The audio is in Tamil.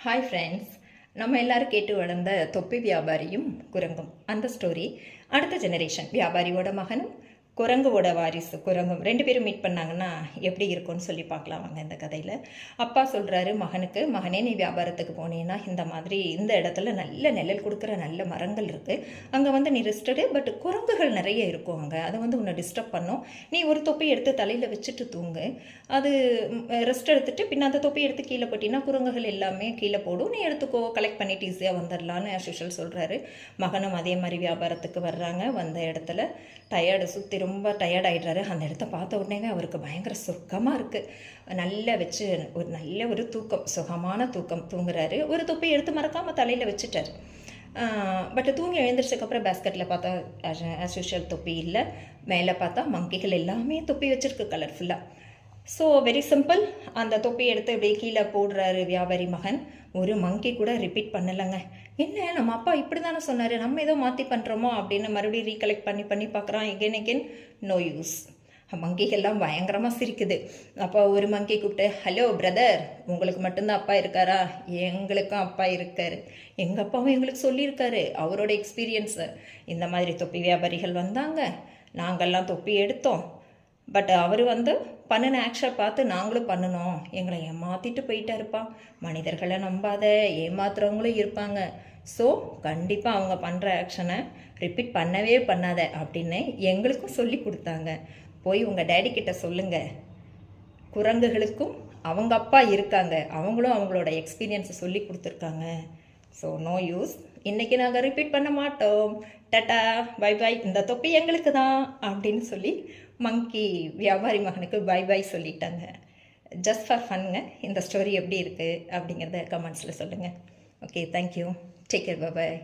ஹாய் ஃப்ரெண்ட்ஸ், நம்ம எல்லாரும் கேட்டு வளர்ந்த தொப்பி வியாபாரியும் குரங்கும் அந்த ஸ்டோரி. அடுத்த ஜெனரேஷன் வியாபாரியோட மகனும் குரங்குவோட வாரிசு குரங்கும் 2 பேரும் மீட் பண்ணாங்கன்னா எப்படி இருக்கும்னு சொல்லி பார்க்கலாம் வாங்க. இந்த கதையில் அப்பா சொல்கிறாரு மகனுக்கு, மகனே நீ வியாபாரத்துக்கு போனீங்கன்னா இந்த மாதிரி இந்த இடத்துல நல்ல நிழல் கொடுக்குற நல்ல மரங்கள் இருக்குது, அங்கே வந்து நீ ரெஸ்டடு, பட் குரங்குகள் நிறைய இருக்கும் அங்கே, அதை வந்து உன்னை டிஸ்டர்ப் பண்ணும். நீ ஒரு தொப்பி எடுத்து தலையில் வச்சுட்டு தூங்கு, அது ரெஸ்ட் எடுத்துட்டு பின்ன அந்த தொப்பி எடுத்து கீழே போட்டின்னா குரங்குகள் எல்லாமே கீழே போடும், நீ எடுத்துக்கோ, கலெக்ட் பண்ணிட்டு ஈஸியாக வந்துடலான்னு ஆஸ் சொல்கிறாரு. மகனும் அதே மாதிரி வியாபாரத்துக்கு வர்றாங்க. வந்த இடத்துல டயர்டு, சுற்றி ரொம்ப டயர்ட் ஆகிடுறாரு. அந்த இடத்த பார்த்த உடனே அவருக்கு பயங்கர சொர்க்கமாக இருக்குது. நல்லா வச்சு ஒரு நல்ல ஒரு தூக்கம், சுகமான தூக்கம் தூங்குறாரு. ஒரு தொப்பி எடுத்து மறக்காமல் தலையில் வச்சுட்டார். பட் தூங்கி எழுந்திரிச்சதுக்கப்புறம் பேஸ்கெட்டில் பார்த்தா ஆஸ் யூஷுவல் தொப்பி இல்லை. மேலே பார்த்தா மங்கிகள் எல்லாமே தொப்பி வச்சுருக்கு கலர்ஃபுல்லாக. So very simple. அந்த தொப்பி எடுத்து இப்படியே கீழே போடுறாரு வியாபாரி மகன். ஒரு மங்கி கூட ரிப்பீட் பண்ணலைங்க. என்ன நம்ம அப்பா இப்படி தானே சொன்னார், நம்ம ஏதோ மாற்றி பண்ணுறோமோ அப்படின்னு மறுபடியும் ரீகலெக்ட் பண்ணி பார்க்குறான். Again no use. மங்கிகள்லாம் பயங்கரமாக சிரிக்குது. அப்போ ஒரு மங்கி கூப்பிட்டு, ஹலோ பிரதர், உங்களுக்கு மட்டும்தான் அப்பா இருக்காரா? எங்களுக்கும் அப்பா இருக்கார். எங்கள் அப்பாவும் எங்களுக்கு சொல்லியிருக்காரு அவரோட எக்ஸ்பீரியன்ஸு. இந்த மாதிரி தொப்பி வியாபாரிகள் வந்தாங்க, நாங்கள்லாம் தொப்பி எடுத்தோம், பட் அவர் வந்து பண்ணின ஆக்ஷன் பார்த்து நாங்களும் பண்ணினோம், எங்களை ஏமாற்றிட்டு போயிட்டாருப்பா. மனிதர்களை நம்பாத, ஏமாத்துறவங்களும் இருப்பாங்க. ஸோ கண்டிப்பாக அவங்க பண்ணுற ஆக்ஷனை ரிப்பீட் பண்ணவே பண்ணாத அப்படின்னு எங்களுக்கும் சொல்லி கொடுத்தாங்க. போய் உங்கள் டேடி கிட்ட சொல்லுங்கள், குரங்குகளுக்கும் அவங்க அப்பா இருக்காங்க, அவங்களும் அவங்களோட எக்ஸ்பீரியன்ஸை சொல்லி கொடுத்துருக்காங்க. ஸோ நோ யூஸ், இன்றைக்கி நாங்கள் ரிப்பீட் பண்ண மாட்டோம், டட்டா பை பாய், இந்த தொப்பி எங்களுக்கு தான் அப்படின்னு சொல்லி மங்கி வியாபாரி மகனுக்கு பை பாய் சொல்லிட்டாங்க. ஜஸ்ட் ஃபார் ஃபன்னுங்க. இந்த ஸ்டோரி எப்படி இருக்குது அப்படிங்கிறத கமெண்ட்ஸில் சொல்லுங்கள். Okay, thank you, take care, bye பாய்.